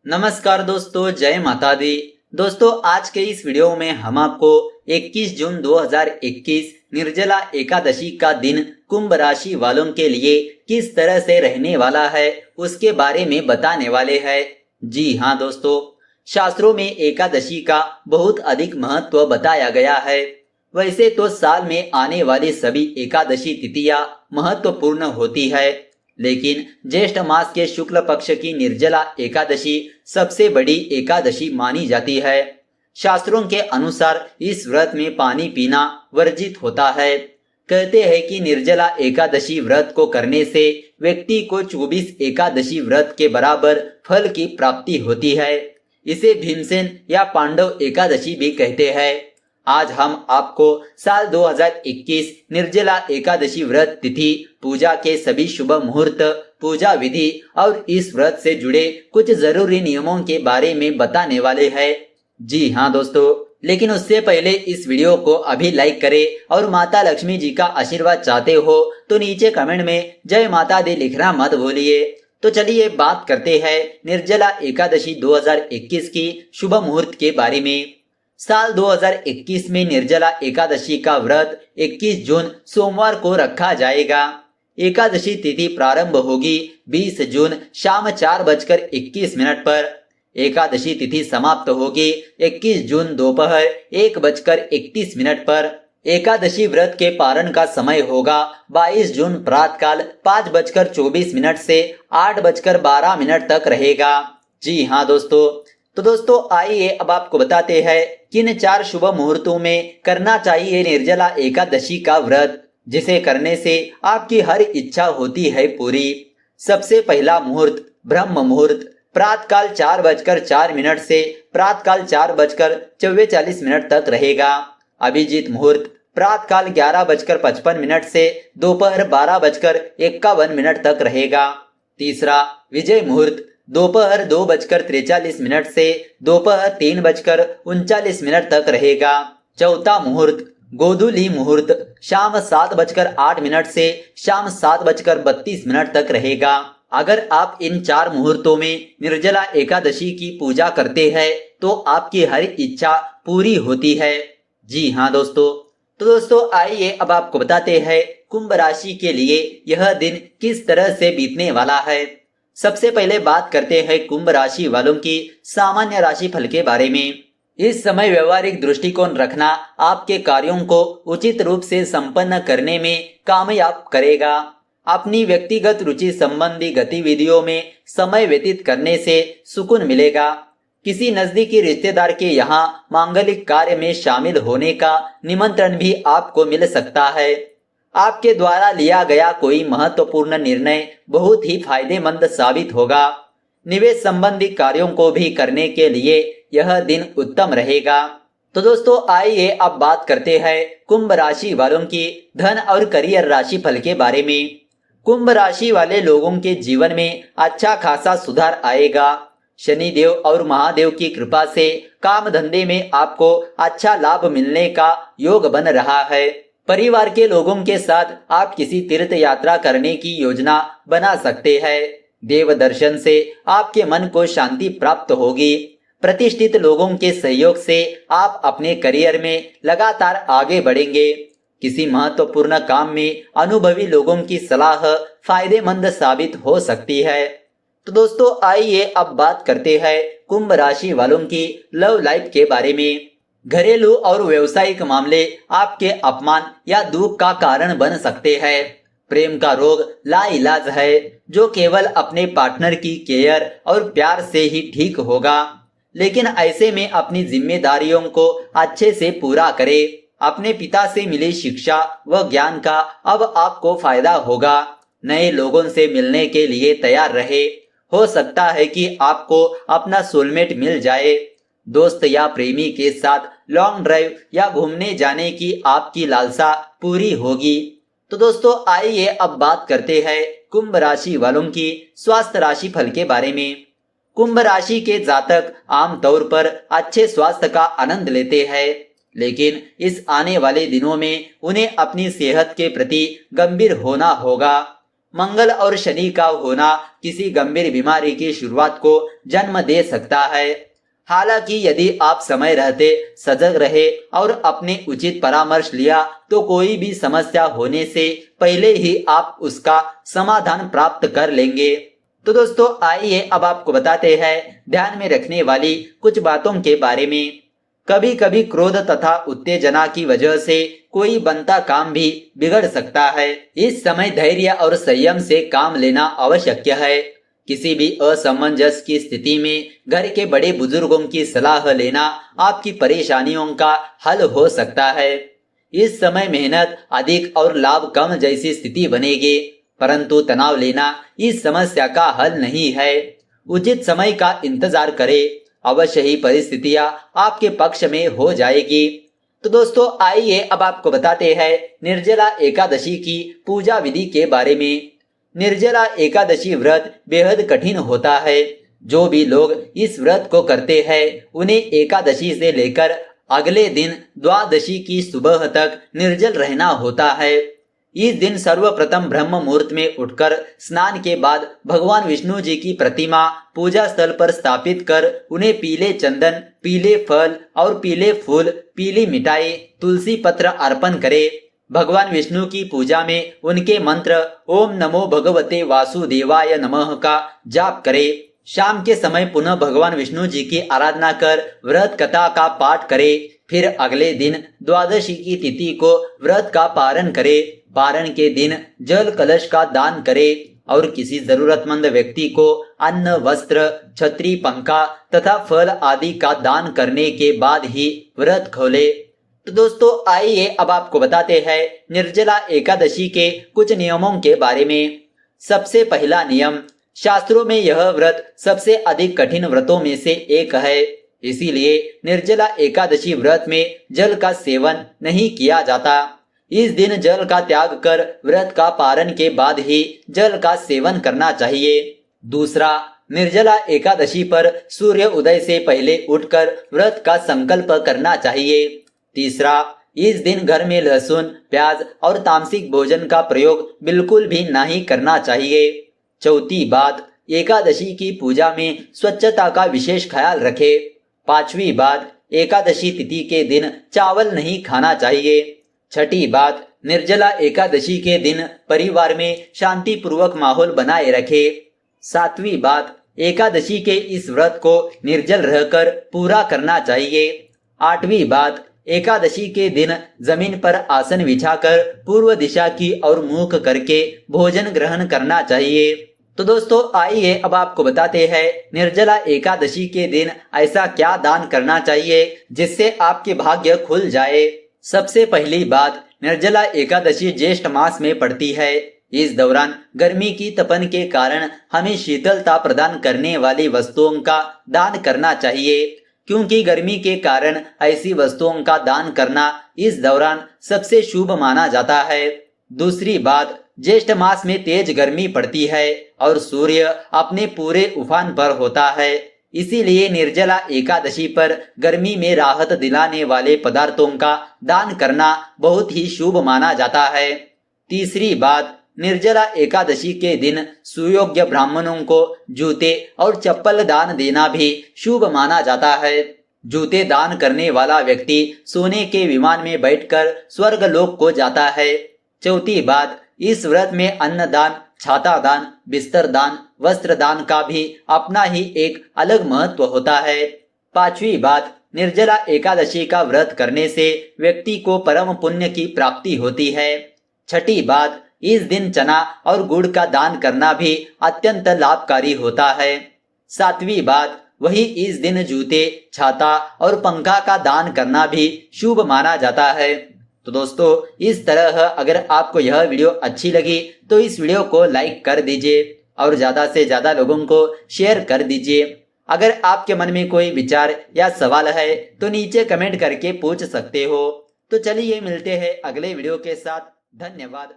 नमस्कार दोस्तों, जय माता दी। दोस्तों, आज के इस वीडियो में हम आपको 21 जून 2021 निर्जला एकादशी का दिन कुंभ राशि वालों के लिए किस तरह से रहने वाला है उसके बारे में बताने वाले हैं। जी हाँ दोस्तों, शास्त्रों में एकादशी का बहुत अधिक महत्व बताया गया है। वैसे तो साल में आने वाली सभी एकादशी तिथियां महत्वपूर्ण होती है, लेकिन ज्येष्ठ मास के शुक्ल पक्ष की निर्जला एकादशी सबसे बड़ी एकादशी मानी जाती है। शास्त्रों के अनुसार इस व्रत में पानी पीना वर्जित होता है। कहते हैं कि निर्जला एकादशी व्रत को करने से व्यक्ति को 24 एकादशी व्रत के बराबर फल की प्राप्ति होती है। इसे भीमसेन या पांडव एकादशी भी कहते हैं। आज हम आपको साल 2021 निर्जला एकादशी व्रत तिथि, पूजा के सभी शुभ मुहूर्त, पूजा विधि और इस व्रत से जुड़े कुछ जरूरी नियमों के बारे में बताने वाले हैं। जी हाँ दोस्तों, लेकिन उससे पहले इस वीडियो को अभी लाइक करें और माता लक्ष्मी जी का आशीर्वाद चाहते हो तो नीचे कमेंट में जय माता दी लिखना मत भूलिए। तो चलिए बात करते हैं निर्जला एकादशी 2021 की शुभ मुहूर्त के बारे में। साल 2021 में निर्जला एकादशी का व्रत 21 जून सोमवार को रखा जाएगा। एकादशी तिथि प्रारंभ होगी 20 जून शाम 4:21 पर। एकादशी तिथि समाप्त होगी 21 जून दोपहर 1:31 पर। एकादशी व्रत के पारण का समय होगा 22 जून प्रातःकाल 5:24 से 8:12 तक रहेगा। जी हाँ दोस्तों, तो दोस्तों आइए अब आपको बताते हैं किन 4 शुभ मुहूर्तों में करना चाहिए निर्जला एकादशी का व्रत, जिसे करने से आपकी हर इच्छा होती है पूरी। सबसे पहला मुहूर्त ब्रह्म मुहूर्त प्रातःकाल 4:04 से प्रातःकाल 4:44 तक रहेगा। अभिजीत मुहूर्त प्रातःकाल 11:55 से दोपहर 12:51 तक रहेगा। तीसरा विजय मुहूर्त दोपहर 2:43 से दोपहर 3:39 तक रहेगा। चौथा मुहूर्त गोधूली मुहूर्त शाम 7:08 से शाम 7:32 तक रहेगा। अगर आप इन 4 मुहूर्तों में निर्जला एकादशी की पूजा करते हैं तो आपकी हर इच्छा पूरी होती है। जी हाँ दोस्तों, तो दोस्तों आइए अब आपको बताते हैं कुंभ राशि के लिए यह दिन किस तरह से बीतने वाला है। सबसे पहले बात करते हैं कुंभ राशि वालों की सामान्य राशि फल के बारे में। इस समय व्यवहारिक दृष्टिकोण रखना आपके कार्यों को उचित रूप से संपन्न करने में कामयाब करेगा। अपनी व्यक्तिगत रुचि संबंधी गतिविधियों में समय व्यतीत करने से सुकून मिलेगा। किसी नजदीकी रिश्तेदार के यहाँ मांगलिक कार्य में शामिल होने का निमंत्रण भी आपको मिल सकता है। आपके द्वारा लिया गया कोई महत्वपूर्ण निर्णय बहुत ही फायदेमंद साबित होगा। निवेश संबंधी कार्यों को भी करने के लिए यह दिन उत्तम रहेगा। तो दोस्तों आइए अब बात करते हैं कुंभ राशि वालों की धन और करियर राशि फल के बारे में। कुंभ राशि वाले लोगों के जीवन में अच्छा खासा सुधार आएगा। शनि देव और महादेव की कृपा से काम धंधे में आपको अच्छा लाभ मिलने का योग बन रहा है। परिवार के लोगों के साथ आप किसी तीर्थ यात्रा करने की योजना बना सकते हैं। देव दर्शन से आपके मन को शांति प्राप्त होगी। प्रतिष्ठित लोगों के सहयोग से आप अपने करियर में लगातार आगे बढ़ेंगे। किसी महत्वपूर्ण काम में अनुभवी लोगों की सलाह फायदेमंद साबित हो सकती है। तो दोस्तों आइए अब बात करते हैं कुंभ राशि वालों की लव लाइफ के बारे में। घरेलू और व्यवसायिक मामले आपके अपमान या दुख का कारण बन सकते हैं। प्रेम का रोग लाइलाज है, जो केवल अपने पार्टनर की केयर और प्यार से ही ठीक होगा। लेकिन ऐसे में अपनी जिम्मेदारियों को अच्छे से पूरा करें। अपने पिता से मिली शिक्षा व ज्ञान का अब आपको फायदा होगा। नए लोगों से मिलने के लिए तैयार रहे। हो सकता है कि आपको अपना सोलमेट मिल जाए। दोस्त या प्रेमी के साथ लॉन्ग ड्राइव या घूमने जाने की आपकी लालसा पूरी होगी। तो दोस्तों आइए अब बात करते हैं कुंभ राशि वालों की स्वास्थ्य राशि फल के बारे में। कुंभ राशि के जातक आमतौर पर अच्छे स्वास्थ्य का आनंद लेते हैं, लेकिन इस आने वाले दिनों में उन्हें अपनी सेहत के प्रति गंभीर होना होगा। मंगल और शनि का होना किसी गंभीर बीमारी की शुरुआत को जन्म दे सकता है। हालांकि यदि आप समय रहते सजग रहे और अपने उचित परामर्श लिया तो कोई भी समस्या होने से पहले ही आप उसका समाधान प्राप्त कर लेंगे। तो दोस्तों आइए अब आपको बताते हैं ध्यान में रखने वाली कुछ बातों के बारे में। कभी कभी क्रोध तथा उत्तेजना की वजह से कोई बनता काम भी बिगड़ सकता है। इस समय धैर्य और संयम से काम लेना आवश्यक है। किसी भी असमंजस की स्थिति में घर के बड़े बुजुर्गों की सलाह लेना आपकी परेशानियों का हल हो सकता है। इस समय मेहनत अधिक और लाभ कम जैसी स्थिति बनेगी, परंतु तनाव लेना इस समस्या का हल नहीं है। उचित समय का इंतजार करें, अवश्य ही परिस्थितियां आपके पक्ष में हो जाएगी। तो दोस्तों आइए अब आपको बताते हैं निर्जला एकादशी की पूजा विधि के बारे में। निर्जला एकादशी व्रत बेहद कठिन होता है। जो भी लोग इस व्रत को करते हैं उन्हें एकादशी से लेकर अगले दिन द्वादशी की सुबह तक निर्जल रहना होता है। इस दिन सर्वप्रथम ब्रह्म मुहूर्त में उठकर स्नान के बाद भगवान विष्णु जी की प्रतिमा पूजा स्थल पर स्थापित कर उन्हें पीले चंदन, पीले फल और पीले फूल, पीली मिठाई, तुलसी पत्र अर्पण करें। भगवान विष्णु की पूजा में उनके मंत्र ओम नमो भगवते वासुदेवाय नमः का जाप करें। शाम के समय पुनः भगवान विष्णु जी की आराधना कर व्रत कथा का पाठ करें। फिर अगले दिन द्वादशी की तिथि को व्रत का पारण करें। पारण के दिन जल कलश का दान करें और किसी जरूरतमंद व्यक्ति को अन्न, वस्त्र, छतरी, पंखा तथा फल आदि का दान करने के बाद ही व्रत खोले। तो दोस्तों आइए अब आपको बताते हैं निर्जला एकादशी के कुछ नियमों के बारे में। सबसे पहला नियम, शास्त्रों में यह व्रत सबसे अधिक कठिन व्रतों में से एक है, इसीलिए निर्जला एकादशी व्रत में जल का सेवन नहीं किया जाता। इस दिन जल का त्याग कर व्रत का पारण के बाद ही जल का सेवन करना चाहिए। दूसरा, निर्जला एकादशी पर सूर्य उदय से पहले उठकर व्रत का संकल्प करना चाहिए। तीसरा, इस दिन घर में लहसुन, प्याज और तामसिक भोजन का प्रयोग बिल्कुल भी नहीं करना चाहिए। चौथी बात, एकादशी की पूजा में स्वच्छता का विशेष ख्याल रखें। पांचवी बात, एकादशी तिथि के दिन चावल नहीं खाना चाहिए। छठी बात, निर्जला एकादशी के दिन परिवार में शांति पूर्वक माहौल बनाए रखें। सातवीं बात, एकादशी के इस व्रत को निर्जल रहकर पूरा करना चाहिए। आठवीं बात, एकादशी के दिन जमीन पर आसन बिछाकर पूर्व दिशा की ओर मुख करके भोजन ग्रहण करना चाहिए। तो दोस्तों आइए अब आपको बताते हैं निर्जला एकादशी के दिन ऐसा क्या दान करना चाहिए जिससे आपके भाग्य खुल जाए। सबसे पहली बात, निर्जला एकादशी ज्येष्ठ मास में पड़ती है। इस दौरान गर्मी की तपन के कारण हमें शीतलता प्रदान करने वाली वस्तुओं का दान करना चाहिए, क्योंकि गर्मी के कारण ऐसी वस्तुओं का दान करना इस दौरान सबसे शुभ माना जाता है। दूसरी बात, ज्येष्ठ मास में तेज गर्मी पड़ती है और सूर्य अपने पूरे उफान पर होता है, इसीलिए निर्जला एकादशी पर गर्मी में राहत दिलाने वाले पदार्थों का दान करना बहुत ही शुभ माना जाता है। तीसरी बात, निर्जला एकादशी के दिन सुयोग्य ब्राह्मणों को जूते और चप्पल दान देना भी शुभ माना जाता है। जूते दान करने वाला व्यक्ति सोने के विमान में बैठकर स्वर्ग लोक को जाता है। चौथी बात, इस व्रत में अन्न दान, छाता दान, बिस्तर दान, वस्त्र दान का भी अपना ही एक अलग महत्व होता है। पांचवी बात, निर्जला एकादशी का व्रत करने से व्यक्ति को परम पुण्य की प्राप्ति होती है। छठी बात, इस दिन चना और गुड़ का दान करना भी अत्यंत लाभकारी होता है। सातवीं बात, वही इस दिन जूते, छाता और पंखा का दान करना भी शुभ माना जाता है। तो दोस्तों इस तरह अगर आपको यह वीडियो अच्छी लगी तो इस वीडियो को लाइक कर दीजिए और ज्यादा से ज्यादा लोगों को शेयर कर दीजिए। अगर आपके मन में कोई विचार या सवाल है तो नीचे कमेंट करके पूछ सकते हो। तो चलिए मिलते हैं अगले वीडियो के साथ। धन्यवाद।